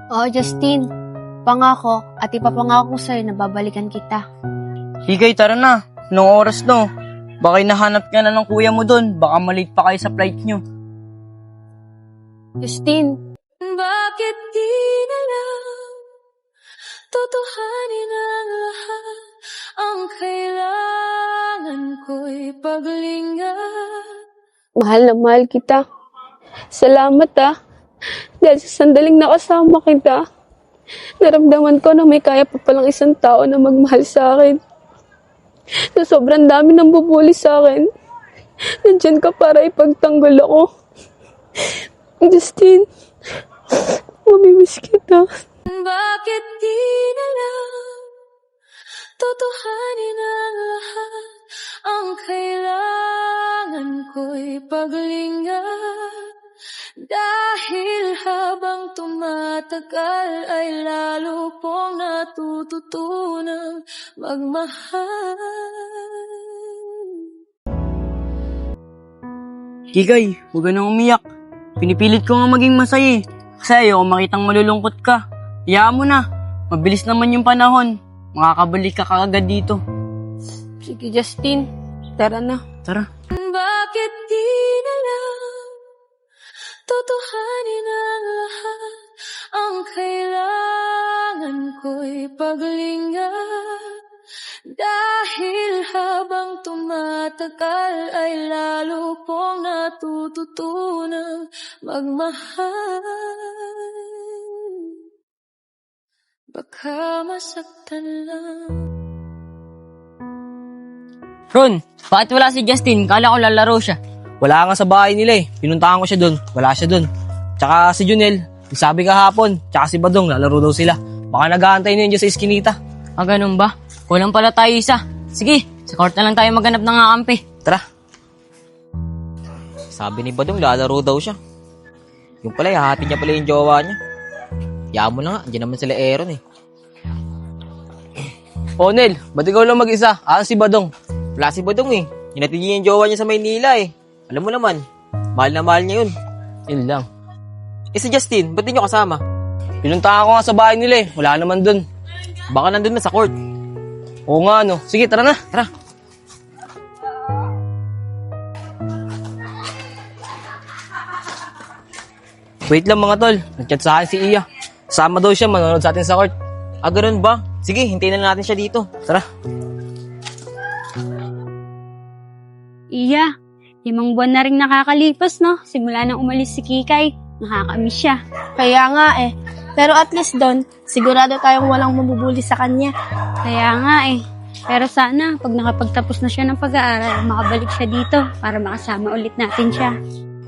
Oo, Justin. Pangako at ipapangako ko sa'yo na babalikan kita. Higay, tara na. Nung oras no. Baka nahanap ka na ng kuya mo dun. Baka malate pa kayo sa flight nyo. Justin, Bakit di na lang tutuhanin ang lahat? Ang kailangan ko'y paglingan. Mahal na mahal kita. Salamat dahil sa sandaling nakasama kita. Naramdaman ko na may kaya pa palang isang tao na magmahal sa akin. Sa sobrang dami ng bubuli sa akin, nandyan ka para ipagtanggol ako. Justin, mamimiss kita. Bakit di na lang tutuhanin ang lahat? Ang kailangan ko'y paglingan. Dahil habang tumatagal ay lalo pong natututunang magmahal. Higay, huwag ka nang umiyak. Pinipilit ko nga maging masaya eh. Kasi ayoko makitang malulungkot ka. Hayaan mo na. Mabilis naman yung panahon. Makakabalik ka kaagad dito. Sige Justin, tara na. Tara. Bakit di na lang tutuhanin ang lahat? Ang kailangan ko'y paglingan. Dahil habang tumatagal ay lalo pong natututunang magmahal. Baka masaktan lang. Ron, bakit wala si Justin? Kala ko lalaro siya. Wala nga sa bahay nila eh. Pinuntahan ko siya dun. Wala siya dun. Tsaka si Junel, sabi kahapon, tsaka si Badong, lalaro daw sila. Baka nag-aantay na yun dyan sa iskinita. Ah, ganun ba? Kulang pala tayo isa. Sige, sa court na lang tayo maghanap ng kakampi. Tara. Sabi ni Badong, lalaro daw siya. Yung pala, hahati niya pala yung jowa niya. Yaan mo na nga, andyan naman sila Aaron eh. O Nel, ba't ikaw lang mag-isa? Si Badong. Wala si Badong eh. Hinati niya yung jowa niya sa Maynila eh. Alam mo naman, mahal na mahal niya yun. Yun lang. Eh si Justin, ba't di niyo kasama? Pinuntahan ko nga sa bahay nila eh. Wala naman dun. Baka nandun na sa court. Oo nga no. Sige, tara na. Tara. Wait lang mga tol. Nag-chat sa akin si Iya. Sama daw siya, manonood sa atin sa court. Ah, ganun ba? Sige, hintayin na natin siya dito. Tara. Iya, 5 buwan na rin nakakalipas, no? Simula nang umalis si Kikay, nakakamiss siya. Kaya nga eh. Pero at least doon, sigurado tayong walang mabubuli sa kanya. Kaya nga eh. Pero sana, pag nakapagtapos na siya ng pag-aaral, makabalik siya dito para makasama ulit natin siya.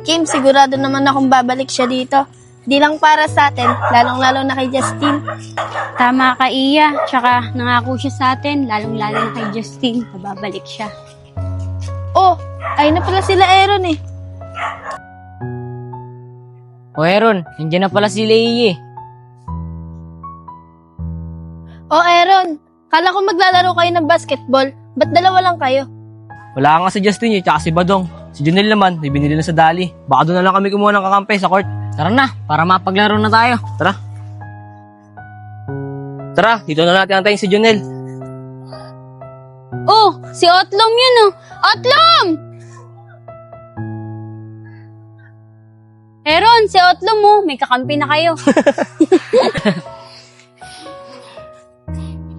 Kim, sigurado naman akong babalik siya dito. Di lang para sa atin, lalong-lalo na kay Justin. Tama ka, Iya. Tsaka nangako siya sa atin, lalong-lalo na kay Justin, na babalik siya. Oh, ayun na pala sila Aaron eh. O Aaron, nandiyan na pala si Leia eh. Oh, Aaron, kala ko maglalaro kayo ng basketball. Ba't dalawa lang kayo? Wala nga si Justin eh, tsaka si Badong. Si Junel naman, may binili na sa Dali. Baka doon na lang kami kumuha ng kakampi sa court. Tara na, para mapaglaro na tayo. Tara. Tara, dito na natin antayin si Junel. Oh, si Otlong yun oh. Otlong! Aaron, si Otlong mo. May kakampi na kayo.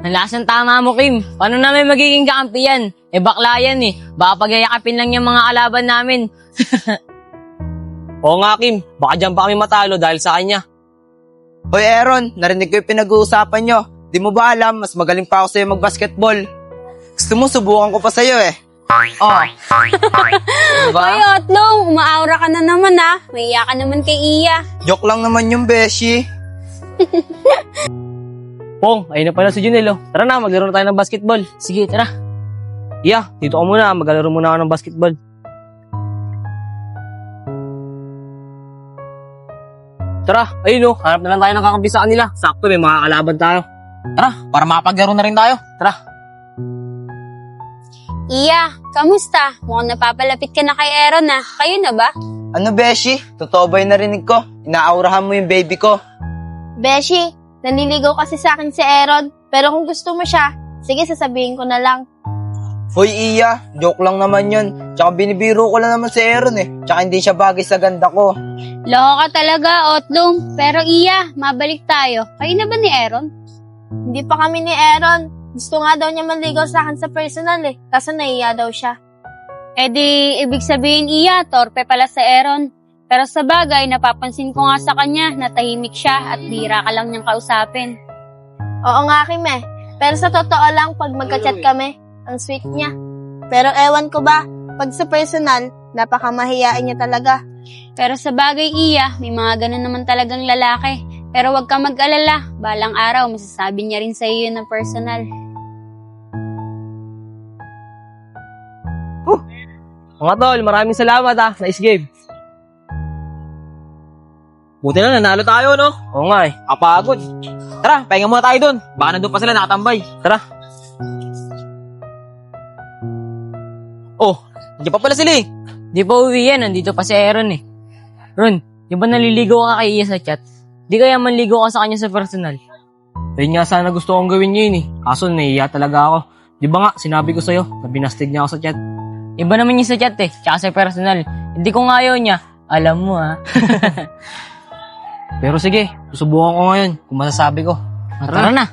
Ang lasang tama mo, Kim. Paano namin magiging kakampi yan? Eh, bakla yan eh. Baka pagyayakapin lang yung mga kalaban namin. Oo nga, Kim. Baka dyan pa kami matalo dahil sa kanya. Hoy Aaron, narinig ko yung pinag-uusapan nyo. Di mo ba alam, mas magaling pa ako sa'yo mag-basketball. Gusto mo, subukan ko pa sa'yo eh. Oh. Diba? Hoy, Otlong, umaaura ka na naman ah. May iya ka naman kay Iya. Joke lang naman yung beshi. Pong, ayun na pala si Junel oh. Tara na, maglaro na tayo ng basketball. Sige, tara. Yeah, dito ka muna. Maglalaro muna ako ng basketball. Tara, ayun oh. Hanap na lang tayo ng kakampi sa kanila. Sakto, may mga kalaban tayo. Tara, para makapaglaro na rin tayo. Tara. Iya, kamusta? Mukhang napapalapit ka na kay Aaron ah. Kayo na ba? Ano beshi? Totoo ba yung narinig ko? Inaaurahan mo yung baby ko. Beshi, nanliligaw kasi sa akin si Aaron. Pero kung gusto mo siya, sige sasabihin ko na lang. Hoy Iya, joke lang naman yun. Tsaka binibiro ko lang naman si Aaron eh. Tsaka hindi siya bagay sa ganda ko. Loko ka talaga, Otlum. Pero Iya, mabalik tayo. Kayo na ba ni Aaron? Hindi pa kami ni Aaron. Gusto nga daw niya manligaw sa akin sa personal eh. Kaso naiya daw siya. Eh di, ibig sabihin Iya, torpe pala sa Aaron. Pero sa bagay, napapansin ko nga sa kanya na tahimik siya at bira ka lang niyang kausapin. Oo nga, Kim eh. Pero sa totoo lang, pag magka-chat kami, ang sweet niya. Pero ewan ko ba, pag sa personal, napakamahiyain niya talaga. Pero sa bagay Iya, may mga ganun naman talagang lalaki. Pero wag ka mag-alala, balang araw masasabi niya rin sa iyo ng personal. Mga tol, maraming salamat Nice game. Buti na nanalo tayo, no? Oo nga eh. Kapagod. Tara, pahinga muna tayo dun. Baka nandun pa sila nakatambay. Tara. Oh, hindi pa pala sila eh. Di pa uwi yan, nandito pa si Aaron eh. Ron, di ba naliligaw ka kay Iya sa chat? Di kaya manligaw ka sa kanya sa personal? Ayun nga sana gusto kong gawin yun eh. Kaso naiiya talaga ako. Di ba nga, sinabi ko sa'yo, na binasted niya ako sa chat. Iba naman yung sa chat eh, tsaka sa personal. Hindi ko nga ayaw niya. Alam mo Pero sige, susubukan ko ngayon kung masasabi ko. Tara na.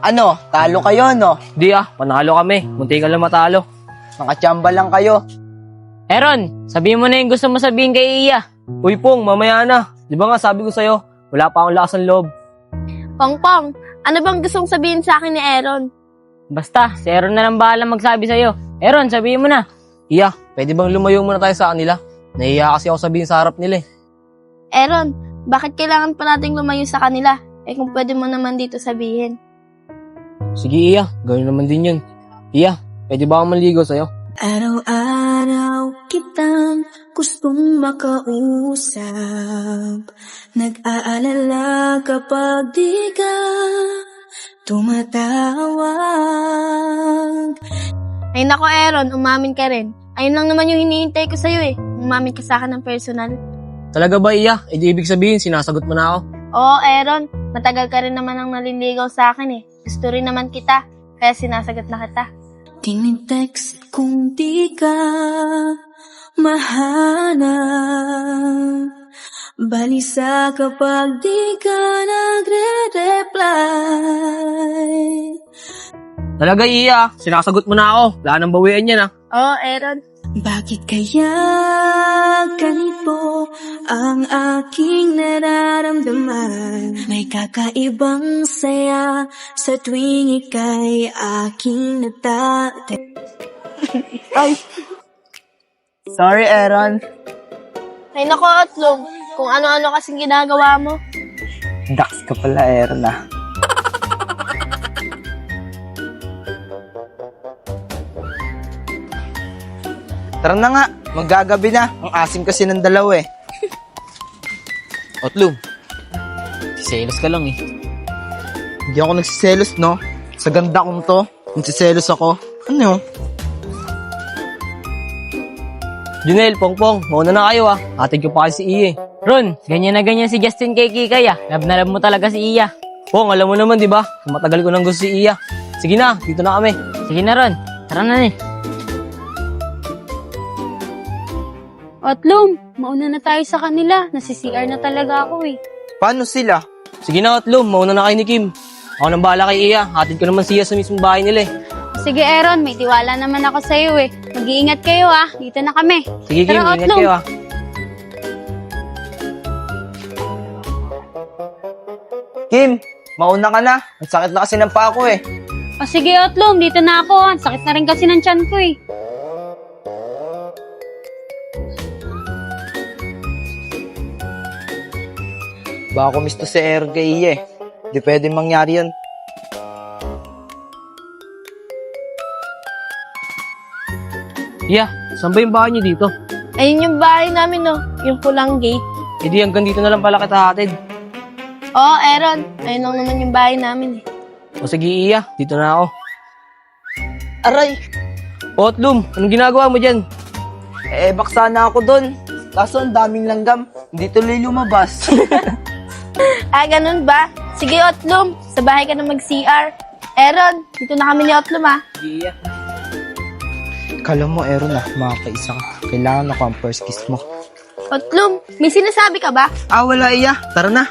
Ano, talo kayo no? Di panalo kami. Munti ka lang matalo. Nakachamba lang kayo. Aaron, sabihin mo na yung gusto mo sabihin kay Iya. Uy Pong, mamaya na. Di ba nga sabi ko sa'yo, wala pa akong lakas ng loob. Pongpong, ano bang gustong sabihin sa akin ni Aaron? Basta, si Aaron na lang bahala magsabi sa'yo. Aaron, sabihin mo na. Iya, pwede bang lumayo muna tayo sa kanila? Nahiya kasi ako sabihin sa harap nila eh. Aaron, bakit kailangan pa nating lumayo sa kanila? Eh kung pwede mo naman dito sabihin. Sige Iya, gawin naman din yun. Iya, pwede ba akong maligo sa'yo? Araw-araw kitang gustong makausap. Nag-aalala kapag di ka tumatawag. Ay nako Aaron, umamin ka rin. Ayun lang naman yung hinihintay ko sa'yo eh. Umamin ka sa akin ng personal. Talaga ba Iya? E di ibig sabihin, sinasagot mo na ako. Oo Aaron, matagal ka rin naman ang naliligaw sa akin eh. Gusto rin naman kita, kaya sinasagot na kita. Tinitext kung di ka mahanap. Balisa kapag di ka nagre-reply. Talaga Iya, sinasagot mo na ako. Wala nang bawian yan Oo Aaron. Bakit kaya ganito ang aking nararamdaman? May kakaibang saya sa tuwing ika'y aking Ay! Sorry, Aaron. Ay nako Otlum, kung ano-ano kasing ginagawa mo. Dax ka pala, Aaron Tara na nga, maggagabi na. Ang asim kasi ng dalawa eh. Otlum, siselos ka lang eh. Hindi ako nagsiselos, no? Sa ganda kong to, nagsiselos ako. Ano? Junel, Pongpong, mauna na kayo Hatid ko pa kasi si Iya Ron, ganyan na ganyan si Justin kay Kikay Love na love mo talaga si Iya. Pong, alam mo naman diba? Matagal ko nang gusto si Iya. Sige na, dito na kami. Sige na Ron, tara na Otlum, mauna na tayo sa kanila. Nasi-CR na talaga ako eh. Paano sila? Sige na Otlum, mauna na kayo ni Kim. Ako nang bahala kay Iya. Hatid ko naman siya sa mismong bahay nila Sige Aaron, may tiwala naman ako sa iyo eh. Mag-iingat kayo Dito na kami. Sige Kim, Tara, ingat Otlum. kayo Kim, mauna ka na. Ang sakit na kasi ng paa ko eh. O sige Otlum, dito na ako. Ang sakit na rin kasi ng tiyan ko eh. Baka kumisto si Aaron kay Iya eh. Di pwede mangyari yun. Iya, saan ba yung bahay niyo dito? Ayun yung bahay namin no, yung pulang gate. E di hanggang dito na lang pala kita hatid. Oo Aaron, ayun lang naman yung bahay namin eh. O sige Iya, dito na ako. Aray! Otlum, anong ginagawa mo dyan? Baksa na ako dun. Kaso ang daming langgam, hindi tuloy lumabas. Ah, ganun ba? Sige, Otlum, sa bahay ka na mag-CR. Aaron, dito na kami ni Otlum ah. Kala mo, Aaron makakaisa ka. Kailangan ako ang first kiss mo. Otlum, may sinasabi ka ba? Wala iya. Tara na.